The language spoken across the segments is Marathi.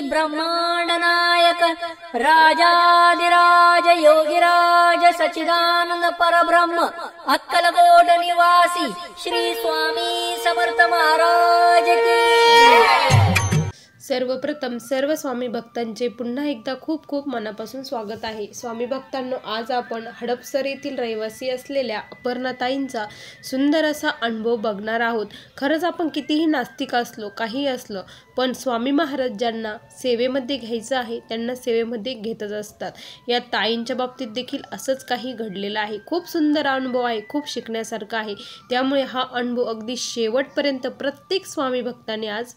ब्रह्मांड नायक राजाधिराज योगिराज सच्चिदानंद परब्रह्म अक्कलकोट निवासी श्री स्वामी समर्थ महाराज की। सर्वप्रथम सर्व स्वामी भक्तांचे पुन्हा एकदा खूप खूप मनापासून स्वागत आहे। स्वामी भक्तांनो, आज आपण हडपसर येथील रहिवासी असलेल्या अपर्णाताईंचा सुंदर असा अनुभव बघणार आहोत। खरंच आपण कितीही नास्तिक असलो, काही असलो, पण स्वामी महाराज ज्यांना सेवेमध्ये घ्यायचं आहे त्यांना सेवेमध्ये घेतच असतात। या ताईंच्या बाबतीत देखील असंच काही घडलेलं आहे। खूप सुंदर अनुभव आहे, खूप शिकण्यासारखा आहे। त्यामुळे हा अनुभव अगदी शेवटपर्यंत प्रत्येक स्वामी भक्ताने आज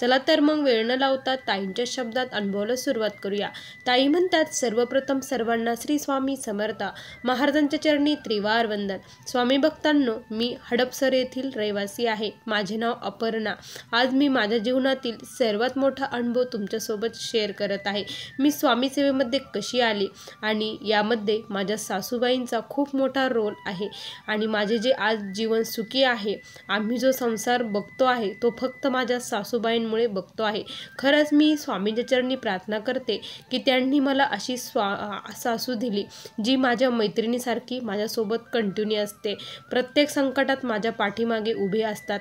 चला तर मग वेळ न लावता ताईंच्या शब्दात अनुभवाला सुरुवात करूया। ताई म्हणतात, सर्वप्रथम सर्वांना श्री स्वामी समर्थ महाराजांच्या चरणी त्रिवार वंदन। स्वामी भक्तांनो, मी हडपसर येथील रहिवासी आहे। माझे नाव अपर्णा। आज मी माझ्या जीवनातील सर्वात मोठा अनुभव तुमच्यासोबत शेअर करत आहे। मी स्वामी सेवेमध्ये कशी आली आणि यामध्ये माझ्या सासूबाईंचा खूप मोठा रोल आहे आणि माझे जे आज जीवन सुखी आहे, आम्ही जो संसार बघतो आहे तो फक्त माझ्या सासूबाईंमुळे बघतो आहे। खरंच मी स्वामींच्या चरणी प्रार्थना करते की त्यांनी मला अशी सासू दिली जी माझ्या मैत्रिणीसारखी माझ्यासोबत कंटिन्यू असते, प्रत्येक संकटात माझ्या पाठीमागे उभे असतात।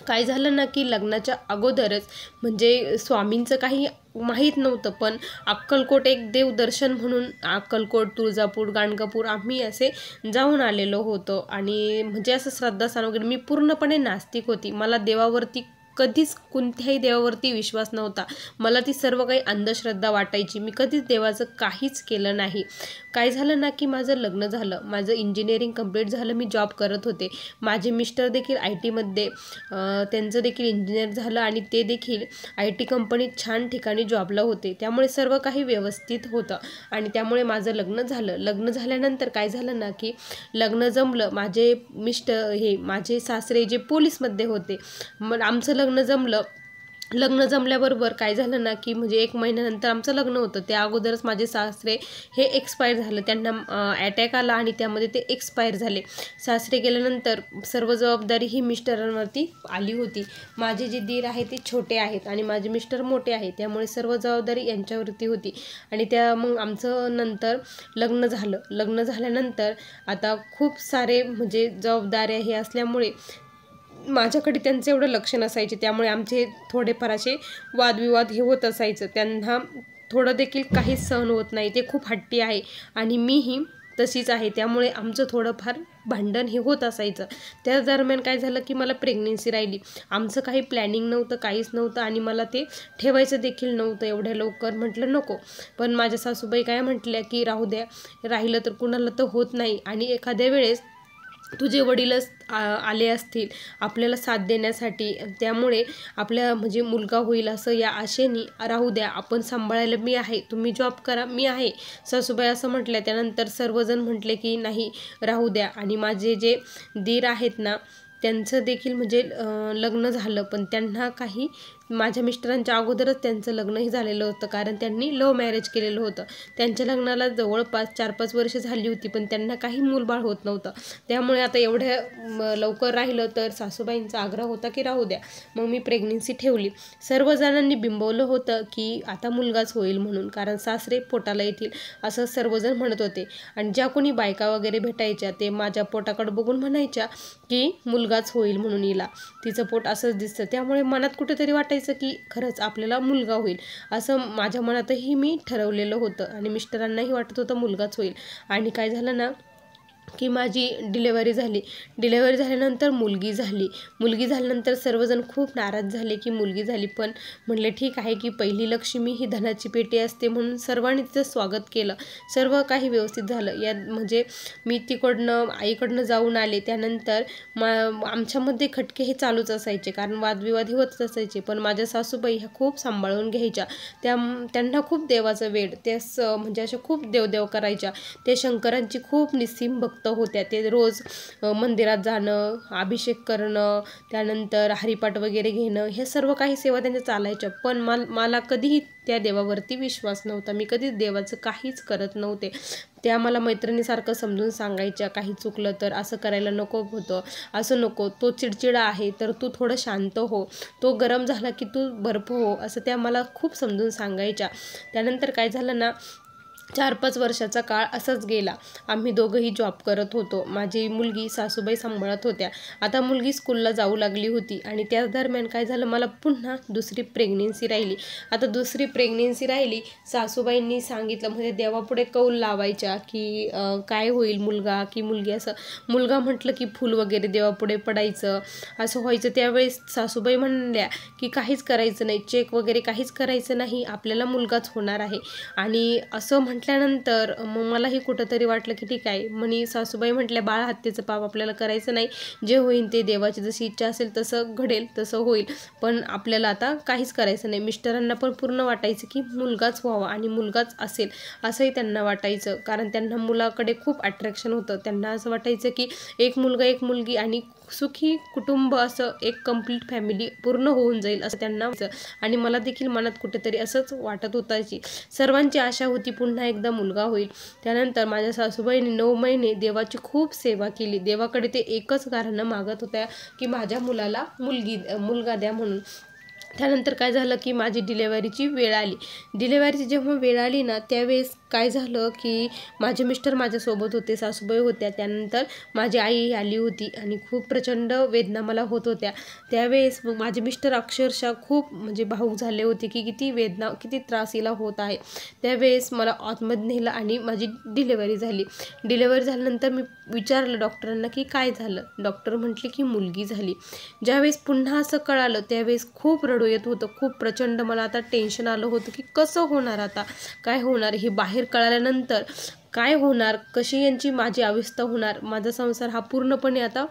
काय झालं ना की लग्नाच्या अगोदरच म्हणजे स्वामींचं काही माहीत नव्हतं, पण अक्कलकोट एक देवदर्शन म्हणून अक्कलकोट, तुळजापूर, गाणगापूर आम्ही असे जाऊन आलेलो होतो आणि म्हणजे असं श्रद्धास्थान वगैरे, मी पूर्णपणे नास्तिक होती। मला देवावरती कधीच कोणत्याही देवावरती विश्वास नव्हता। मला ती सर्व काही अंधश्रद्धा वाटायची। मी कधीच देवाचं काहीच केलं नाही। काय झालं ना की माझं लग्न झालं, माझं इंजिनिअरिंग कंप्लीट झालं, मी जॉब करत होते। माझे मिस्टर देखील IT मध्ये त्यांचं देखील इंजिनियर झालं आणि ते देखील IT कंपनीत छान ठिकाणी जॉबला होते। त्यामुळे सर्व काही व्यवस्थित होतं आणि त्यामुळे माझं लग्न झालं। लग्न झाल्यानंतर काय झालं ना की लग्न जमलं। माझे मिस्टर हे माझे सासरे जे पोलीसमध्ये होते, मग आमचं लग्न जमलं। लग्न जमल्याबरोबर काय झालं ना की म्हणजे 1 महिन्यानंतर आमचं लग्न होतं। त्या अगोदरच माझे सासरे हे एक्सपायर झालं, त्यांना अटॅक आला आणि त्यामध्ये ते एक्सपायर झाले। सासरे गेल्यानंतर सर्व जबाबदारी ही मिस्टरांवरती आली होती। माझे जे दीर आहेत ते छोटे आहेत आणि माझे मिस्टर मोठे आहेत, त्यामुळे सर्व जबाबदारी यांच्यावरती होती आणि मग आमचं नंतर लग्न झालं। लग्न झाल्यानंतर आता खूप सारे म्हणजे जबाबदाऱ्या हे असल्यामुळे माझ्याकडे त्यांचं एवढं लक्ष नसायचे, त्यामुळे आमचे थोडेफार असे वादविवाद हे होत असायचं। त्यांना थोडं देखील काहीच सहन होत नाही, ते खूप हट्टी आहे आणि मीही तशीच आहे, त्यामुळे आमचं थोडंफार भांडण हे होत असायचं। त्या दरम्यान काय झालं की मला प्रेग्नेन्सी राहिली। आमचं काही प्लॅनिंग नव्हतं, काहीच नव्हतं आणि मला ते ठेवायचं देखील नव्हतं एवढ्या लवकर। म्हटलं नको, पण माझ्या सासूबाई काय म्हटल्या की राहू द्या, राहिलं तर कुणाला तर होत नाही आणि एखाद्या वेळेस तुझे वडीलच आले असतील आपल्याला साथ देण्यासाठी, त्यामुळे आपल्या म्हणजे मुलगा होईल असं या आशेने राहू द्या, आपण सांभाळायला मी आहे, तुम्ही जॉब करा, मी आहे, सासूबाई असं म्हटल्या। त्यानंतर सर्वजण म्हटले की नाही राहू द्या आणि माझे जे दीर आहेत ना त्यांचं देखील म्हणजे लग्न झालं, पण त्यांना काही माझ्या मिस्टरांच्या अगोदरच त्यांचं लग्नही झालेलं होतं, कारण त्यांनी लव्ह मॅरेज केलेलं होतं। त्यांच्या लग्नाला जवळपास 4-5 वर्ष झाली होती, पण त्यांना काही मूलबाळ होत नव्हतं। त्यामुळे आता एवढ्या लवकर राहिलं तर सासूबाईंचा आग्रह होता की राहू द्या, मग मी प्रेग्नेन्सी ठेवली। सर्वजणांनी बिंबवलं होतं की आता मुलगाच होईल म्हणून, कारण सासरे पोटाला येतील असं सर्वजण म्हणत होते आणि ज्या कोणी बायका वगैरे भेटायच्या ते माझ्या पोटाकडे बघून म्हणायच्या की मुलगाच होईल म्हणून, हिला तिचं पोट असंच दिसतं। त्यामुळे मनात कुठेतरी वाटायचं की खरंच आपल्याला मुलगा होईल असं माझ्या मनातही मी ठरवलेलं होतं आणि मिस्टरांनाही वाटत होतं मुलगाच होईल। आणि काय झालं ना की माझी डिलेवरी झाली। डिलेवरी झाल्यानंतर मुलगी झाल्यानंतर सर्वजण खूप नाराज झाले की मुलगी झाली, पण म्हणले ठीक आहे की पहिली लक्ष्मी ही धनाची पेटी असते, म्हणून सर्वांनी तिचं स्वागत केलं। सर्व काही व्यवस्थित झालं। या म्हणजे मी तिकडनं आईकडनं जाऊन आले, त्यानंतर आमच्यामध्ये खटके हे चालूच असायचे, कारण वादविवाद हे होतच असायचे, पण माझ्या सासूबाई ह्या खूप सांभाळून घ्यायच्या। त्यांना खूप देवाचं वेड, ते म्हणजे अशा खूप देवदेव करायच्या। ते शंकरांची खूप निस्सीम भक्त होत्या। ते रोज मंदिरात जाणं, अभिषेक करणं, त्यानंतर हरिपाठ वगैरे घेणं, हे सर्व काही सेवा त्यांच्या चालायच्या, पण मला कधीही त्या देवावरती विश्वास नव्हता। मी कधीच देवाचं काहीच करत नव्हते। त्या मला मैत्रिणीसारखं समजून सांगायच्या, काही चुकलं तर असं करायला नको होतं, असं नको, तो चिडचिडा आहे तर तू थोडं शांत हो, तो गरम झाला की तू बर्फ हो, असं त्या मला खूप समजून सांगायच्या. त्यानंतर काय झालं ना, 4-5 वर्षाचा काळ असाच गेला. आम्ही दोघंही जॉब करत होतो. माझी मुलगी सासूबाई सांभाळत होत्या. आता मुलगी स्कूलला जाऊ लागली होती आणि त्याच दरम्यान काय झालं, मला पुन्हा दुसरी प्रेग्नेन्सी राहिली. आता दुसरी प्रेग्नेन्सी राहिली, सासूबाईंनी सांगितलं, म्हणजे देवापुढे कौल लावायच्या की काय होईल, मुलगा की मुलगी. असं मुलगा म्हटलं की फूल वगैरे देवापुढे पडायचं, असं व्हायचं. त्यावेळेस सासूबाई म्हणल्या की काहीच करायचं नाही, चेक वगैरे काहीच करायचं नाही, आपल्याला मुलगाच होणार आहे. आणि असं म्हटल्यानंतर मग मलाही कुठंतरी वाटलं की ठीक आहे. म्हणे सासूबाई म्हटल्या, बाळ हत्येचं पाप आपल्याला करायचं नाही, जे होईल ते देवाची जशी इच्छा असेल तसं घडेल तसं होईल, पण आपल्याला आता काहीच करायचं नाही. मिस्टरांना पण पूर्ण वाटायचं की मुलगाच व्हावा आणि मुलगाच असेल असंही त्यांना वाटायचं, कारण त्यांना मुलाकडे खूप अट्रॅक्शन होतं. त्यांना असं वाटायचं की एक मुलगा एक मुलगी आणि सुखी कुटुंब, असं एक कंप्लीट फॅमिली पूर्ण होऊन जाईल असं त्यांना व्हायचं. आणि मला देखील मनात कुठेतरी असंच वाटत होतं. सर्वांची आशा होती पुन्हा एकदा मुलगा होईल. त्यानंतर माझ्या सासूबाईंनी 9 महिने देवाची खूप सेवा केली. देवाकडे ते एकच कारण मागत होत्या की माझ्या मुलाला मुलगा द्या म्हणून. त्यानंतर काय झालं की माझी डिलेवरीची वेळ आली. डिलेवरीची जेव्हा वेळ आली ना, त्यावेळेस काय झालं की माझे मिस्टर माझ्यासोबत होते, सासूबाई होत्या. त्यानंतर माझी आई आली होती आणि खूप प्रचंड वेदना मला होत होत्या. त्यावेळेस मग माझे मिस्टर अक्षरशः खूप म्हणजे भावूक झाले होते की किती वेदना, किती त्रास हिला होत आहे. त्यावेळेस मला आतमध्ये नेलं आणि माझी डिलेवरी झाली. डिलेवरी झाल्यानंतर मी विचारलं डॉक्टरांना की काय झालं. डॉक्टर म्हटले की मुलगी झाली. ज्यावेळेस पुन्हा असं कळालं त्यावेळेस खूप रडू येत होतं, खूप प्रचंड मला आता टेन्शन आलं होतं की कसं होणार, आता काय होणार, हे बाहेर कळाल्यानंतर काय होणार, कशी यांची माझी अवस्था होणार, माझा संसार हा पूर्णपणे आता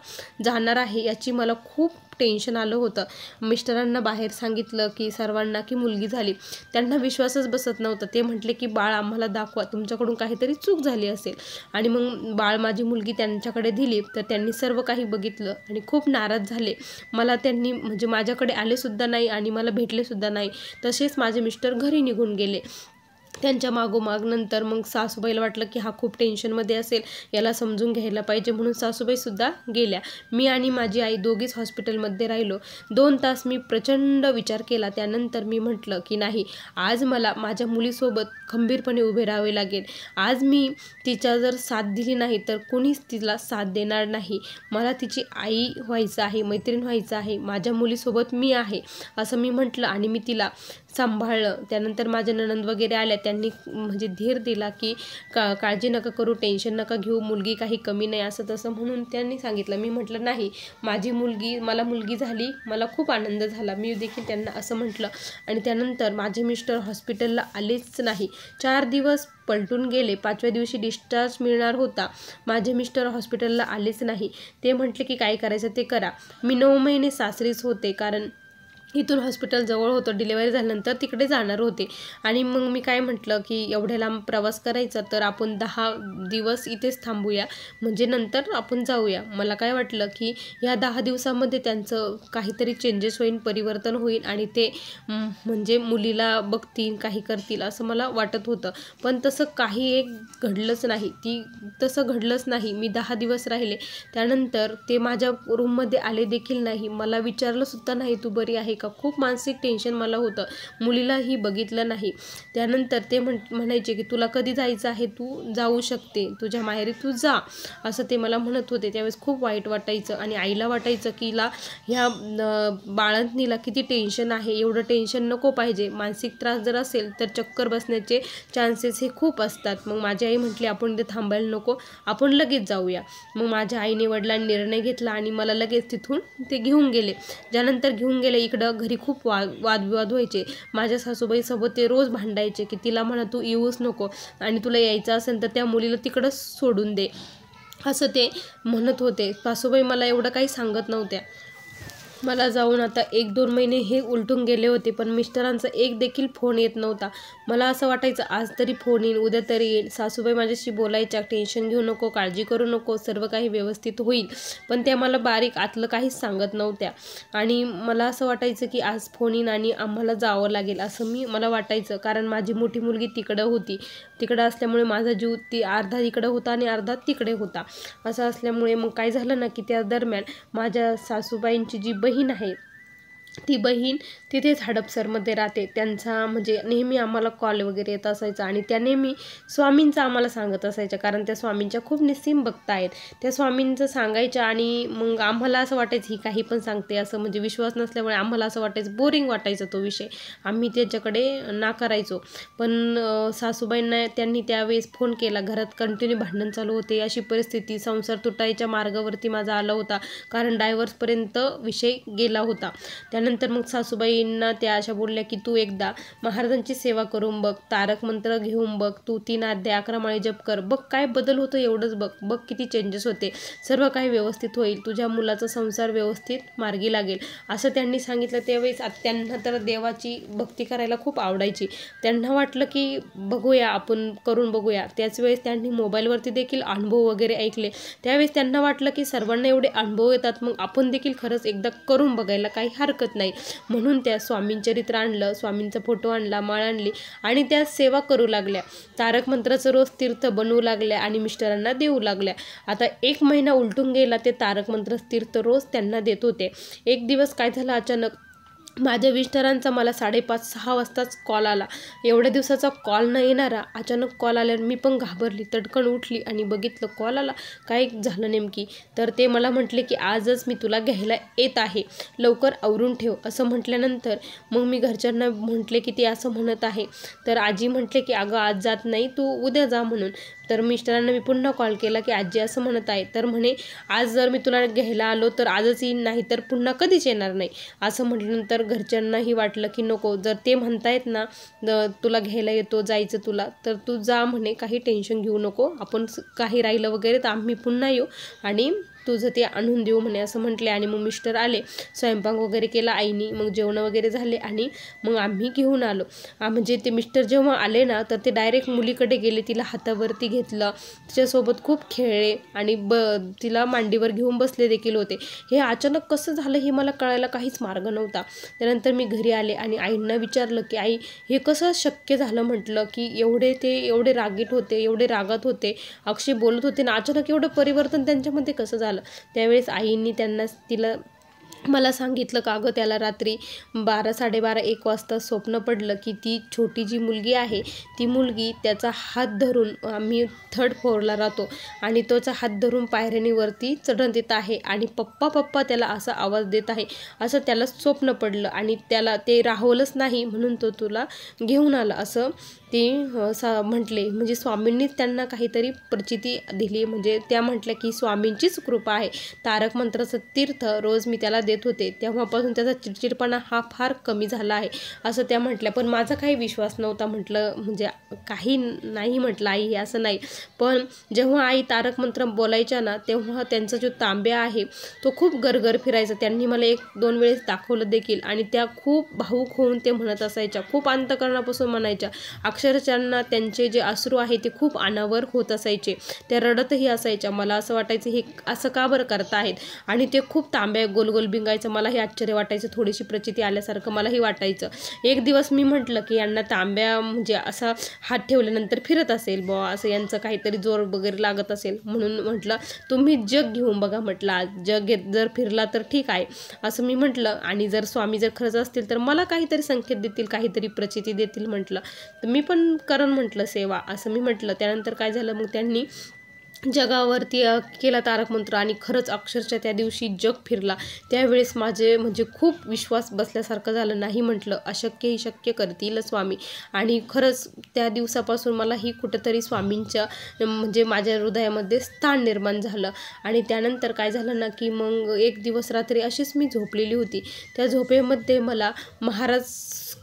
जाणार आहे, याची मला खूप टेन्शन आलं होतं. मिस्टरांना बाहेर सांगितलं की सर्वांना की मुलगी झाली. त्यांना विश्वासच बसत नव्हता. ते म्हटले की बाळ आम्हाला दाखवा, तुमच्याकडून काहीतरी चूक झाली असेल. आणि मग माझी मुलगी त्यांच्याकडे दिली तर त्यांनी सर्व काही बघितलं आणि खूप नाराज झाले. मला त्यांनी म्हणजे माझ्याकडे आलेसुद्धा नाही आणि मला भेटलेसुद्धा नाही. तसेच माझे मिस्टर घरी निघून गेले. त्यांच्या मागोमाग नंतर मग सासूबाईला वाटलं की हा खूप टेन्शनमध्ये असेल, याला समजून घ्यायला पाहिजे, म्हणून सासूबाईसुद्धा गेल्या. मी आणि माझी आई दोघीच हॉस्पिटलमध्ये राहिलो. 2 तास मी प्रचंड विचार केला. त्यानंतर मी म्हटलं की नाही, आज मला माझ्या मुलीसोबत खंबीरपणे उभे राहावे लागेल. आज मी तिच्या जर साथ दिली नाही तर कोणीच तिला साथ देणार नाही. मला तिची आई व्हायचं आहे, मैत्रीण व्हायचं आहे, माझ्या मुलीसोबत मी आहे असं मी म्हटलं आणि मी तिला सांभाळलं. त्यानंतर माझ्या नणंद वगैरे आल्या, त्यांनी म्हणजे धीर दिला की काळजी नका करू, टेन्शन नका घेऊ, मुलगी काही कमी नाही असं तसं म्हणून त्यांनी सांगितलं. मी म्हटलं नाही, मला मुलगी झाली, मला खूप आनंद झाला, मी देखील त्यांना असं म्हटलं. आणि त्यानंतर माझे मिस्टर हॉस्पिटलला आलेच नाही. 4 दिवस पलटून गेले. 5व्या दिवशी डिस्चार्ज मिळणार होता. माझे मिस्टर हॉस्पिटलला आलेच नाही. ते म्हटले की काय करायचं ते करा. मी 9 महिने सासरीच होते, कारण इथून हॉस्पिटल जवळ होतं. डिलेवरी झाल्यानंतर तिकडे जाणार होते. आणि मग मी काय म्हटलं की एवढ्या लांब प्रवास करायचा तर आपण 10 दिवस इथेच थांबूया, म्हणजे नंतर आपण जाऊया. मला काय वाटलं की ह्या 10 दिवसामध्ये त्यांचं काहीतरी चेंजेस होईल, परिवर्तन होईल आणि ते म्हणजे मुलीला बघतील, काही करतील असं मला वाटत होतं. पण तसं काही एक घडलंच नाही. तसं घडलंच नाही. मी 10 दिवस राहिले. त्यानंतर ते माझ्या रूममध्ये आले देखील नाही. मला विचारलंसुद्धा नाही तू बरी आहे का. खूप मानसिक टेन्शन मला होतं. मुलीलाही बघितलं नाही. त्यानंतर ते म्हणायचे की तुला कधी जायचं आहे, तू जाऊ शकते, तुझ्या माहेरी तू जा, असं ते मला म्हणत होते. त्यावेळेस खूप वाईट वाटायचं आणि आईला वाटायचं की ह्या बाळंतणीला किती टेन्शन आहे, एवढं टेन्शन नको पाहिजे. मानसिक त्रास जर असेल तर चक्कर बसण्याचे चान्सेस हे खूप असतात. मग माझी आई म्हटली आपण इथे थांबायला नको, आपण लगेच जाऊया. मग माझ्या आईने वडिलांनी निर्णय घेतला आणि मला लगेच तिथून ते घेऊन गेले. ज्यानंतर घेऊन गेले, इकडं घरी खूप वादविवाद व्हायचे. माझ्या सासूबाईसोबत ते रोज भांडायचे की तिला म्हणा तू येऊच नको आणि तुला यायचं असेल तर त्या मुलीला तिकडंच सोडून दे, असं ते म्हणत होते. सासूबाई मला एवढं काही सांगत नव्हत्या. मला जाऊन आता 1-2 महिने हे उलटून गेले होते, पण मिस्टरांचा एक देखील फोन येत नव्हता. मला असं वाटायचं आज तरी फोन येईल, उद्या तरी येईल. सासूबाई माझ्याशी बोलायच्या, टेन्शन घेऊ नको, काळजी करू नको, सर्व काही व्यवस्थित होईल. पण त्या मला बारीक आतलं काहीच सांगत नव्हत्या. आणि मला असं वाटायचं की आज फोन येईन आणि आम्हाला जावं लागेल असं मला वाटायचं. कारण माझी मोठी मुलगी तिकडं होती. तिकडं असल्यामुळे माझा जीव अर्धा इकडं होता आणि अर्धा तिकडे होता. असं असल्यामुळे मग काय झालं ना की त्या दरम्यान माझ्या सासूबाईंची जी बहीण आहे, ती बहीण तिथेच हडपसरमध्ये राहते. त्यांचा म्हणजे नेहमी आम्हाला कॉल वगैरे येत असायचा आणि त्या नेहमी स्वामींचं आम्हाला सांगत असायच्या. कारण त्या स्वामींच्या खूप निस्सीम भक्त आहेत. त्या स्वामींचं सांगायच्या आणि मग आम्हाला असं वाटायचं ही काही पण सांगते असं, म्हणजे विश्वास नसल्यामुळे आम्हाला असं वाटायचं, बोरिंग वाटायचं तो विषय. आम्ही त्याच्याकडे नाकारायचो. पण सासूबाईंना त्यांनी त्यावेळेस फोन केला. घरात कंटिन्यू भांडण चालू होते, अशी परिस्थिती, संसार तुटायच्या मार्गावरती माझा आला होता. कारण डायव्हर्सपर्यंत विषय गेला होता. त्यानंतर मग सासूबाईंना त्या अशा बोलल्या की तू एकदा महाराजांची सेवा करून बघ, तारक मंत्र घेऊन बघ, तू 3 अध्याय 11 माळे जप कर, बघ काय बदल होतो, एवढंच बघ, बघ किती चेंजेस होते, सर्व काही व्यवस्थित होईल, तुझ्या मुलाचा संसार व्यवस्थित मार्गी लागेल असं त्यांनी सांगितलं. त्यावेळेस त्यांना तर देवाची भक्ती करायला खूप आवडायची. त्यांना वाटलं की बघूया, आपण करून बघूया. त्याच वेळेस त्यांनी मोबाईलवरती देखील अनुभव वगैरे ऐकले. त्यावेळेस त्यांना वाटलं की सर्वांना एवढे अनुभव येतात, मग आपण देखील खरंच एकदा करून बघायला काही हरकत नाही. म्हणून त्या स्वामींचरित्र आणलं, स्वामींचा फोटो आणला, माळ आणली आणि त्या सेवा करू लागल्या. तारक मंत्राचं रोज तीर्थ बनवू लागल्या आणि मिस्टरांना देऊ लागल्या. आता 1 महिना उलटून गेला. ते तारक मंत्र तीर्थ रोज त्यांना देत होते. एक दिवस काय झालं, अचानक माझ्या मिस्टरांचा मला 5:30-6 वाजताच कॉल आला. एवढ्या दिवसाचा कॉल न येणारा अचानक कॉल आल्यावर मी पण घाबरली, तडकन उठली आणि बघितलं कॉल आला, काय झालं नेमकी. तर ते मला म्हटले की आजच मी तुला घ्यायला येत आहे, लवकर आवरून ठेव असं म्हटल्यानंतर मग मी घरच्यांना म्हटले की ते असं म्हणत आहे. तर आजी म्हटले की अगं आज जात नाही, तू उद्या जा म्हणून. तर मिस्टरांना मी पुन्हा कॉल केला की आजी असं म्हणत आहे. तर म्हणे आज जर मी तुला घ्यायला आलो तर आजच येईन, नाही तर पुन्हा कधीच येणार नाही असं म्हटल्यानंतर घरच्यांनाही वाटलं की नको, जर ते म्हणतायत ना तुला घ्यायला येतो, जायचं तुला, तर तू जा म्हणे, काही टेन्शन घेऊ नको, आपण काही राहिलं वगैरे तर आम्ही पुन्हा येऊ आणि तुझं ते आणून देऊ म्हणे असं म्हटले. आणि मग मिस्टर आले, स्वयंपाक वगैरे केला आईनी, मग जेवण वगैरे झाले आणि मग आम्ही घेऊन आलो. म्हणजे ते मिस्टर जेव्हा आले ना तर ते डायरेक्ट मुलीकडे गेले, तिला हातावरती घेतलं, तिच्यासोबत खूप खेळले आणि तिला मांडीवर घेऊन बसले देखील होते. हे अचानक कसं झालं हे मला कळायला काहीच मार्ग नव्हता. त्यानंतर मी घरी आले आणि आईंना विचारलं की आई हे कसं शक्य झालं, म्हटलं की एवढे रागीट होते, एवढे रागात होते, अक्षय बोलत होते ना, अचानक एवढं परिवर्तन त्यांच्यामध्ये कसं झालं. त्यावेळेस आईंनी मला सांगितलं का गं त्याला रात्री 12-12:30-1 वाजता स्वप्न पडलं की ती छोटी जी मुलगी आहे ती मुलगी त्याचा हात धरून, आम्ही 3rd फ्लोअरला राहतो आणि त्याचा हात धरून पायऱ्यांवरती चढत येत आहे आणि पप्पा पप्पा त्याला असा आवाज देत आहे असं त्याला स्वप्न पडलं आणि त्याला ते राहवलंच नाही म्हणून तो तुला घेऊन आला असं ते म्हटले. म्हणजे स्वामींनीच त्यांना काहीतरी प्रचिती दिली. म्हणजे त्या म्हटल्या की स्वामींचीच कृपा आहे. तारक मंत्राचं तीर्थ रोज मी त्याला देत होते, तेव्हापासून त्याचा चिडचिडपणा हा फार कमी झाला आहे असं त्या म्हटल्या. पण माझा काही विश्वास नव्हता. म्हटलं म्हणजे काही नाही म्हटलं आई, असं नाही. पण जेव्हा आई तारक मंत्र बोलायच्या ना तेव्हा त्यांचा जो तांब्या आहे तो खूप गरगर फिरायचा. त्यांनी मला 1-2 वेळेस दाखवलं देखील आणि त्या खूप भावूक होऊन ते म्हणत असायच्या, खूप अंतःकरणापासून म्हणायच्या. अक्षरशः त्यांचे जे अश्रू आहे ते खूप अनावर होत असायचे, त्या रडतही असायच्या. मला असं वाटायचं हे असं का बरं करताहेत आणि ते खूप तांब्या गोलगोल बिंगायचं. मलाही आश्चर्य वाटायचं, थोडीशी प्रचिती आल्यासारखं मलाही वाटायचं. एक दिवस मी म्हटलं की यांना तांब्या म्हणजे असा हात ठेवल्यानंतर फिरत असेल बुवा, असं यांचं काहीतरी जोर वगैरे लागत असेल, म्हणून म्हटलं तुम्ही जग घेऊन बघा, म्हटलं आज जग जर फिरला तर ठीक आहे असं मी म्हटलं. आणि जर स्वामी जर खरंच असतील तर मला काहीतरी संकेत देतील, काहीतरी प्रचिती देतील म्हटलं, तर मी पण करण म्हटलं सेवा असं मी म्हटलं. त्यानंतर काय झालं, मग त्यांनी जगावरती केला तारक मंत्र आणि खरंच अक्षरशः त्या दिवशी जग फिरला. त्यावेळेस माझे म्हणजे खूप विश्वास बसल्यासारखं झालं. नाही म्हटलं अशक्य ही शक्य करतील स्वामी. आणि खरंच त्या दिवसापासून मलाही कुठंतरी स्वामींच्या म्हणजे माझ्या हृदयामध्ये स्थान निर्माण झालं. आणि त्यानंतर काय झालं ना की मग एक दिवस रात्री अशीच मी झोपलेली होती. त्या झोपेमध्ये मला महाराज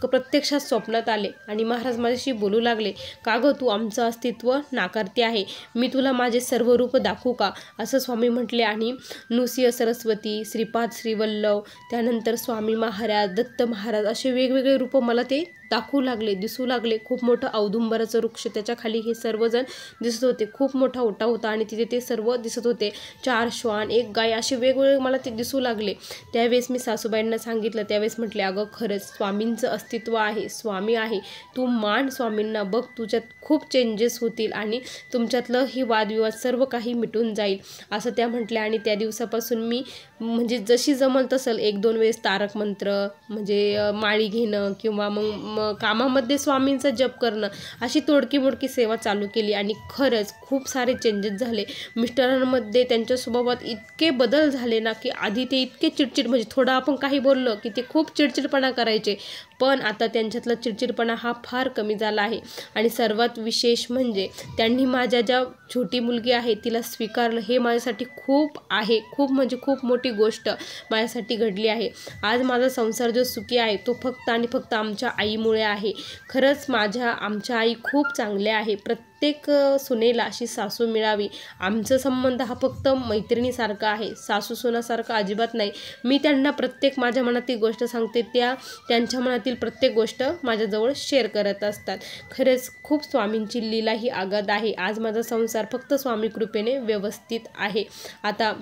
प्रत्यक्षात स्वप्नात आले आणि महाराज माझ्याशी बोलू लागले, का गं तू आमचं अस्तित्व नाकारते आहे, मी तुला माझे सर्व रूप दाखवू का, असं स्वामी म्हटले. आणि नृसिंह सरस्वती, श्रीपाद श्रीवल्लभ, त्यानंतर स्वामी महाराज, दत्त महाराज असे वेगवेगळे रूप मला ते दाखवू लागले, दिसू लागले. खूप मोठं औदुंबराचं वृक्ष, त्याच्या खाली हे सर्वजण दिसत होते. खूप मोठा ओटा होता आणि तिथे ते सर्व दिसत होते. 4 श्वान, 1 गाय असे वेगवेगळे मला ते दिसू लागले. त्यावेळेस मी सासूबाईंना सांगितलं. त्यावेळेस म्हटले, अगं खरंच स्वामींचं अस्तित्व आहे, स्वामी आहे, तू मान स्वामींना, बघ तुझ्यात खूप चेंजेस होतील आणि तुमच्यातलं ही वादविवाद सर्व काही मिटून जाईल, असं त्या म्हटल्या. आणि त्या दिवसापासून मी म्हणजे जशी जमल तसं 1-2 वेळेस तारक मंत्र म्हणजे माळी घेणं किंवा मग कामामध्ये स्वामींचा जप करणं, अशी तोडकी मोडकी सेवा चालू केली. आणि खरंच खूप सारे चेंजेस झाले मिस्टरांमध्ये. त्यांच्या स्वभावात इतके बदल झाले ना की आधी ते इतके चिडचिड, म्हणजे थोडं आपण काही बोललं की ते खूप चिडचिडपणा करायचे, पण आता त्यांच्यातला चिडचिडपणा हा फार कमी झाला आहे. आणि सर्वात विशेष म्हणजे त्यांनी माझ्या ज्या छोटी मुलगी आहे तिला स्वीकारलं, हे माझ्यासाठी खूप आहे, खूप म्हणजे खूप मोठी गोष्ट माझ्यासाठी घडली आहे. आज माझा संसार जो सुखी आहे तो फक्त आणि फक्त आमच्या आईमुळे आहे. खरंच आमच्या आई खूप चांगल्या आहे. प्रत्येक सुनेला अशी सासू मिळावी. आमचा संबंध हा फक्त मैत्रिणीसारखा आहे, सासू सुनासारखा अजिबात नाही. मी त्यांना प्रत्येक माझ्या मनातील गोष्ट सांगते, त्यांच्या मनातील प्रत्येक गोष्ट माझ्याजवळ शेअर करत असतात. खरंच खूप स्वामींची लीला ही आगाध आहे. आज माझा संसार फक्त स्वामी कृपेने व्यवस्थित आहे. आता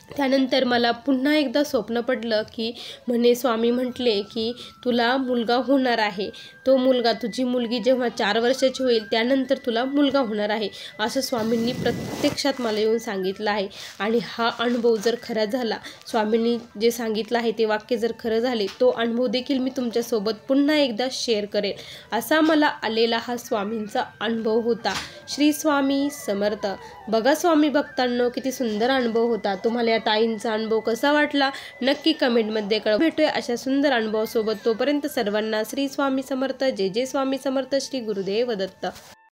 त्यानंतर मला पुन्हा एकदा स्वप्न पडलं की म्हणे स्वामी म्हटले की तुला मुलगा होणार आहे, तो मुलगा, तुझी मुलगी जेव्हा 4 वर्षाची होईल त्यानंतर तुला मुलगा होणार आहे, असं स्वामींनी प्रत्यक्षात मला येऊन सांगितलं आहे. आणि हा अनुभव जर खरा झाला, स्वामींनी जे सांगितलं आहे ते वाक्य जर खरं झाले, तो अनुभव देखील मी तुमच्यासोबत पुन्हा एकदा शेअर करेल. असा मला आलेला हा स्वामींचा अनुभव होता. श्री स्वामी समर्थ. बघा स्वामी भक्तांनो, किती सुंदर अनुभव होता. तुम्हाला ताईंचा अनुभव कसा वाटला नक्की कमेंटमध्ये कळवा. भेटूया अशा सुंदर अनुभवासोबत. तोपर्यंत सर्वांना श्री स्वामी समर्थ. जय जय स्वामी समर्थ. श्री गुरुदेव दत्त.